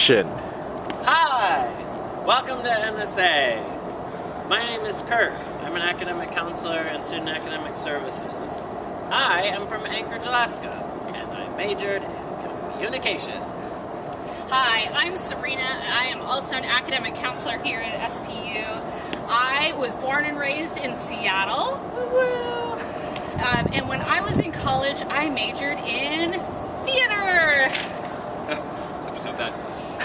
Action! Hi! Welcome to NSA. My name is Kirk. I'm an academic counselor in Student Academic Services. I am from Anchorage, Alaska, and I majored in communications. Hi, I'm Serena, and I am also an academic counselor here at SPU. I was born and raised in Seattle. And when I was in college, I majored in theater.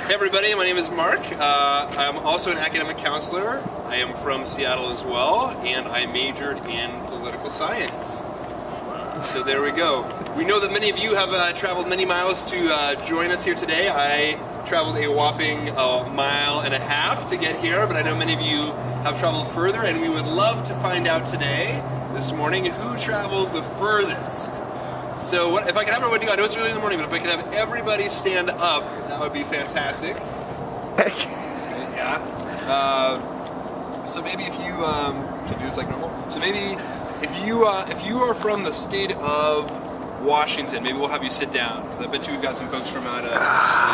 Hey everybody, my name is Mark. I'm also an academic counselor. I am from Seattle as well, and I majored in political science. So there we go. We know that many of you have traveled many miles to join us here today. I traveled a whopping mile and a half to get here, but I know many of you have traveled further, and we would love to find out today, this morning, who traveled the furthest. So if I could have everybody, I know it's early in the morning, but if I could have everybody stand up, that would be fantastic. That's great, yeah. So maybe if you, should I do this like normal? So maybe if you are from the state of Washington, maybe we'll have you sit down, because I bet you we've got some folks from out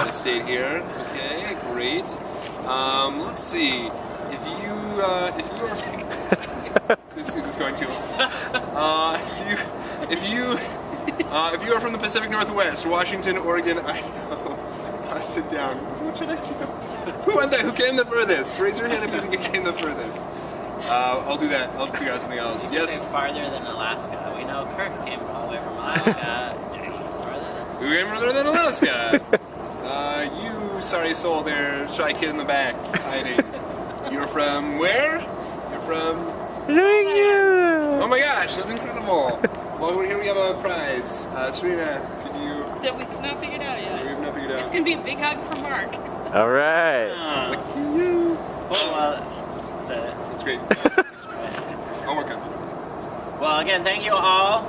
of state here. Okay, great. Let's see. If you are, this is going too long. If you are from the Pacific Northwest, Washington, Oregon, Idaho, sit down. What should I do? Who came the furthest? Raise your hand if you think it came the furthest. I'll do that. I'll figure out something else. Yes? Farther than Alaska. We know Kirk came all the way from Alaska. Who came further than Alaska? You sorry soul there, shy kid in the back, hiding. You're from where? You're from... Oh my gosh, that's incredible. Well, here we have a prize. Serena, could you... That we've not figured out yet. We've not figured out. It's going to be a big hug from Mark. All right. Lucky you. That's it. That's great. I'll work on that. Well, again, thank you all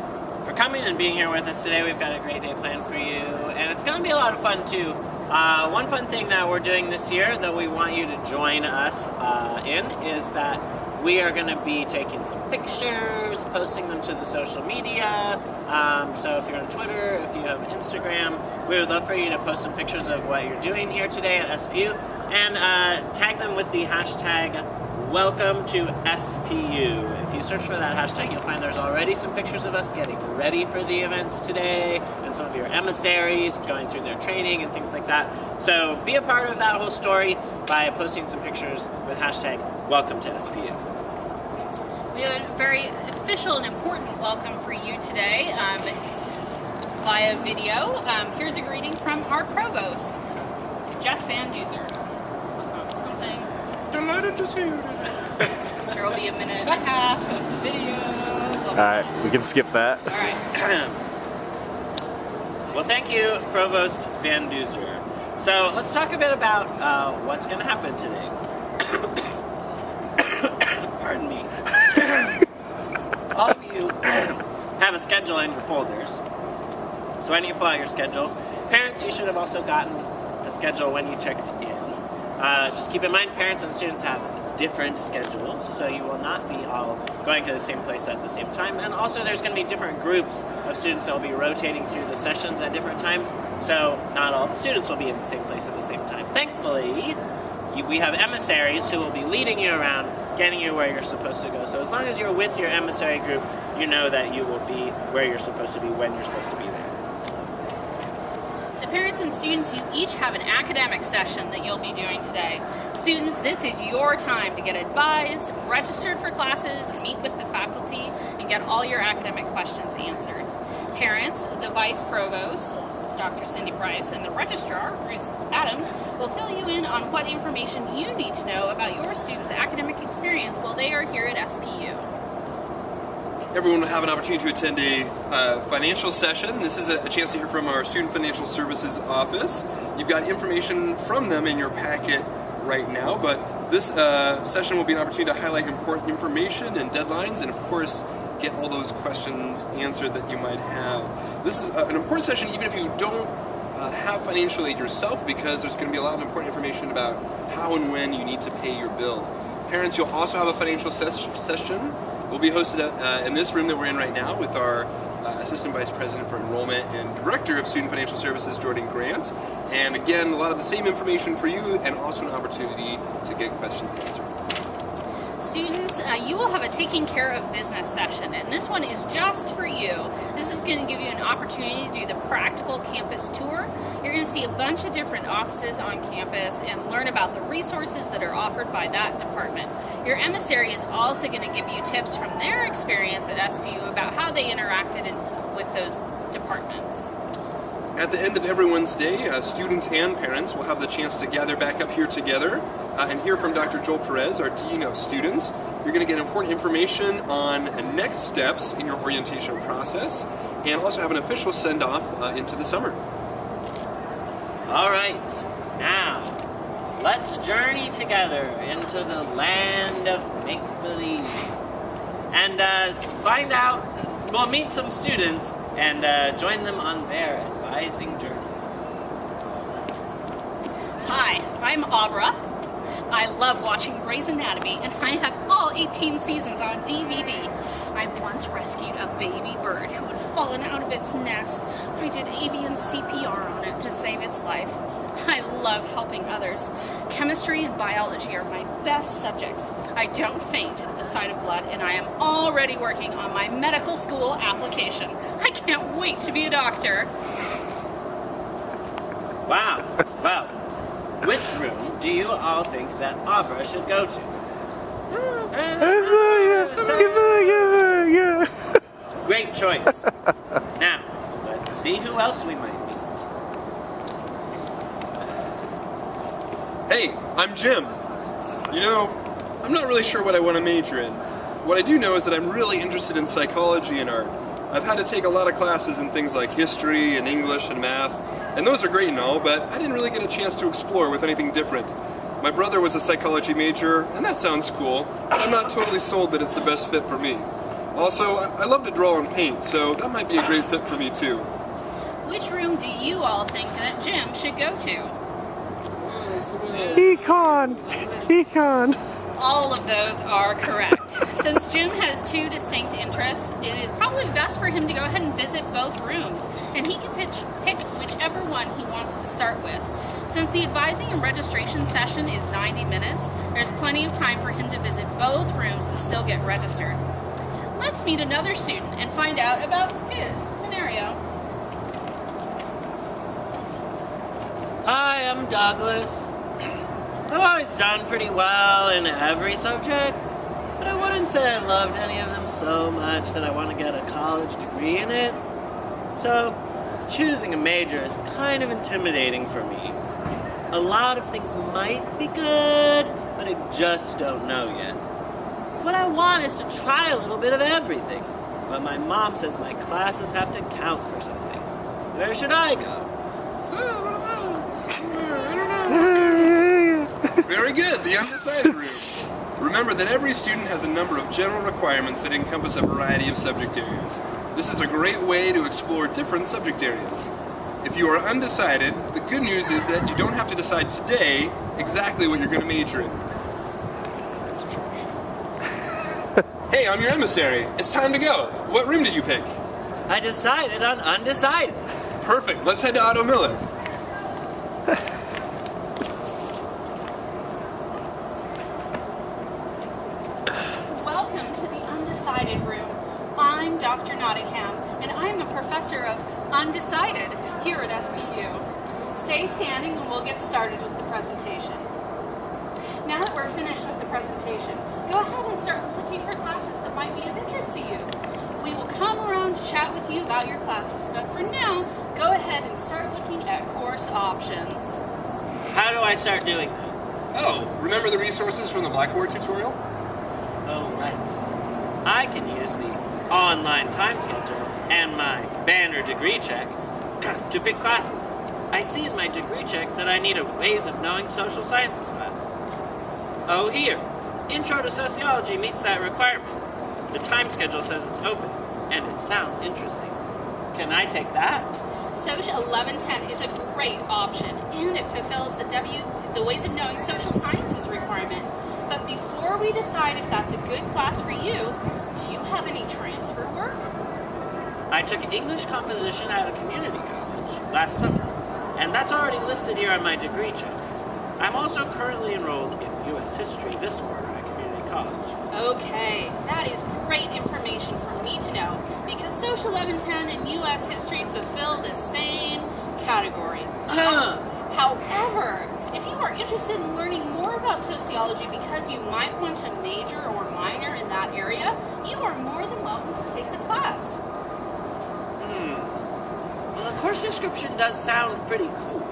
for coming and being here with us today. We've got a great day planned for you, and it's going to be a lot of fun, too. One fun thing that we're doing this year that we want you to join us in is that we are going to be taking some pictures, posting them to the social media. So if you're on Twitter, if you have Instagram, we would love for you to post some pictures of what you're doing here today at SPU and tag them with the hashtag Welcome to SPU. If you search for that hashtag, you'll find there's already some pictures of us getting ready for the events today and some of your emissaries going through their training and things like that. So be a part of that whole story by posting some pictures with hashtag Welcome to SPU. We have a very official and important welcome for you today via video. Here's a greeting from our provost, Jeff Van Duzer. Something. Delighted to see you. There will be a minute and a half of video. All right, we can skip that. All right. Well, thank you, Provost Van Duzer. So let's talk a bit about what's going to happen today. Pardon me. All of you have a schedule in your folders. So when you pull out your schedule, parents, you should have also gotten a schedule when you checked in. Just keep in mind, parents and students have different schedules, so you will not be all going to the same place at the same time. And also there's going to be different groups of students that will be rotating through the sessions at different times, so not all the students will be in the same place at the same time. Thankfully, we have emissaries who will be leading you around, getting you where you're supposed to go. So as long as you're with your emissary group, you know that you will be where you're supposed to be when you're supposed to be there. So parents and students, you each have an academic session that you'll be doing today. Students, this is your time to get advised, registered for classes, meet with the faculty, and get all your academic questions answered. Parents, the Vice Provost, Dr. Cindy Price, and the Registrar, Bruce Adams, will fill you in on what information you need to know about your students' academic experience while they are here at SPU. Everyone will have an opportunity to attend a financial session. This is a chance to hear from our Student Financial Services Office. You've got information from them in your packet right now, but this session will be an opportunity to highlight important information and deadlines, and of course, get all those questions answered that you might have. This is an important session even if you don't have financial aid yourself, because there's going to be a lot of important information about how and when you need to pay your bill. Parents, you'll also have a financial session. Will be hosted in this room that we're in right now with our Assistant Vice President for Enrollment and Director of Student Financial Services, Jordan Grant. And again, a lot of the same information for you and also an opportunity to get questions answered. Students, you will have a taking care of business session, and this one is just for you. This is going to give you an opportunity to do the practical campus tour. You're going to see a bunch of different offices on campus and learn about the resources that are offered by that department. Your emissary is also going to give you tips from their experience at SPU about how they interacted with those departments. At the end of everyone's day, students and parents will have the chance to gather back up here together and hear from Dr. Joel Perez, our Dean of Students. You're going to get important information on next steps in your orientation process and also have an official send-off into the summer. All right, now let's journey together into the land of make-believe and find out, we'll meet some students and join them on their advising journeys. Hi, I'm Abra. I love watching Grey's Anatomy, and I have all 18 seasons on DVD. I once rescued a baby bird who had fallen out of its nest. I did avian CPR on it to save its life. I love helping others. Chemistry and biology are my best subjects. I don't faint at the sight of blood, and I am already working on my medical school application. I can't wait to be a doctor. Wow. Well, which room do you all think that Abra should go to? Great choice. Now, let's see who else we might meet. Hey, I'm Jim. You know, I'm not really sure what I want to major in. What I do know is that I'm really interested in psychology and art. I've had to take a lot of classes in things like history and English and math, and those are great and all, but I didn't really get a chance to explore with anything different. My brother was a psychology major, and that sounds cool, but I'm not totally sold that it's the best fit for me. Also, I love to draw and paint, so that might be a great fit for me too. Which room do you all think that Jim should go to? Econ. All of those are correct. Since Jim has two distinct interests, it is probably best for him to go ahead and visit both rooms, and he can pick whichever one he wants to start with. Since the advising and registration session is 90 minutes, there's plenty of time for him to visit both rooms and still get registered. Let's meet another student and find out about his scenario. Hi, I'm Douglas. I've always done pretty well in every subject, but I wouldn't say I loved any of them so much that I want to get a college degree in it. So, choosing a major is kind of intimidating for me. A lot of things might be good, but I just don't know yet. What I want is to try a little bit of everything, but my mom says my classes have to count for something. Where should I go? Very good, the undecided room. Remember that every student has a number of general requirements that encompass a variety of subject areas. This is a great way to explore different subject areas. If you are undecided, the good news is that you don't have to decide today exactly what you're going to major in. Hey, I'm your emissary. It's time to go. What room did you pick? I decided on undecided. Perfect. Let's head to Otto Miller. Welcome to the undecided room. I'm Dr. Nottingham, and I'm a professor of undecided here at SPU. Stay standing and we'll get started with the presentation. Now that we're finished with the presentation, go ahead and start looking for classes that might be of interest to you. We will come around to chat with you about your classes, but for now, go ahead and start looking at course options. How do I start doing that? Oh, remember the resources from the Blackboard tutorial? Oh, right. I can use the online time schedule and my banner degree check to pick classes. I see in my degree check that I need a Ways of Knowing Social Sciences class. Oh, here. Intro to Sociology meets that requirement. The time schedule says it's open, and it sounds interesting. Can I take that? Soc 1110 is a great option, and it fulfills the Ways of Knowing Social Sciences requirement. But before we decide if that's a good class for you, do you have any transfer work? I took English composition at a community college last summer, and that's already listed here on my degree check. I'm also currently enrolled in U.S. history this quarter at community college. Okay, that is great information for me to know, because Social 1110 and U.S. history fulfill the same category. However, if you are interested in learning more about sociology because you might want to major or minor in that area, you are more than welcome to take the class. Well, the course description does sound pretty cool,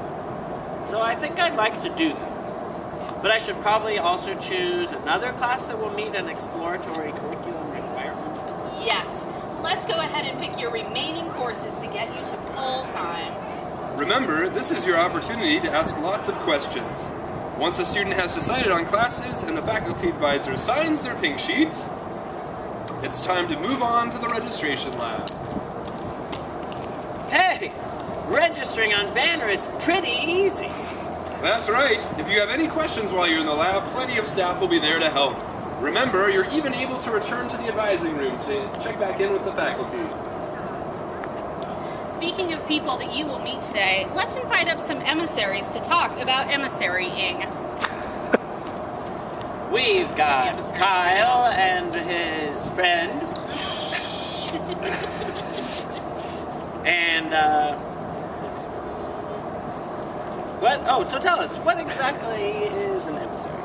so I think I'd like to do that. But I should probably also choose another class that will meet an exploratory curriculum requirement. Yes, let's go ahead and pick your remaining courses to get you to full-time. Remember, this is your opportunity to ask lots of questions. Once a student has decided on classes and the faculty advisor signs their pink sheets, it's time to move on to the registration lab. Hey! Registering on Banner is pretty easy. That's right. If you have any questions while you're in the lab, plenty of staff will be there to help. Remember, you're even able to return to the advising room to check back in with the faculty. Speaking of people that you will meet today, let's invite up some emissaries to talk about emissarying. We've got Kyle and his friend. And, what? Oh, so tell us, what exactly is an emissary?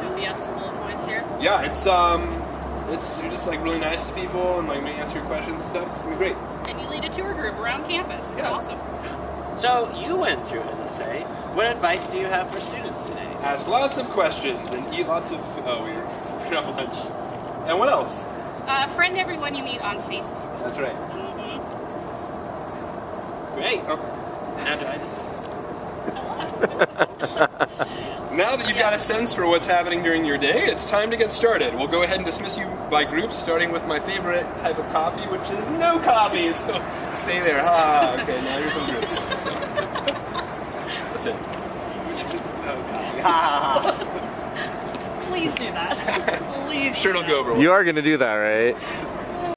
You'll be asked some bullet points here. Yeah, it's you're just like really nice to people and like may answer your questions and stuff. It's gonna be great. And you lead a tour group around campus. It's awesome. So, you went through NSA. What advice do you have for students today? Ask lots of questions and eat lots of. Oh, we're have lunch. And what else? Friend everyone you meet on Facebook. That's right. Great. Oh. Now do I discuss Now that you've got a sense for what's happening during your day, it's time to get started. We'll go ahead and dismiss you by groups, starting with my favorite type of coffee, which is no coffee. So stay there. Okay, now here's some groups. So. That's it. no coffee. Please do that. Please. Sure, it'll go over well. You are going to do that, right?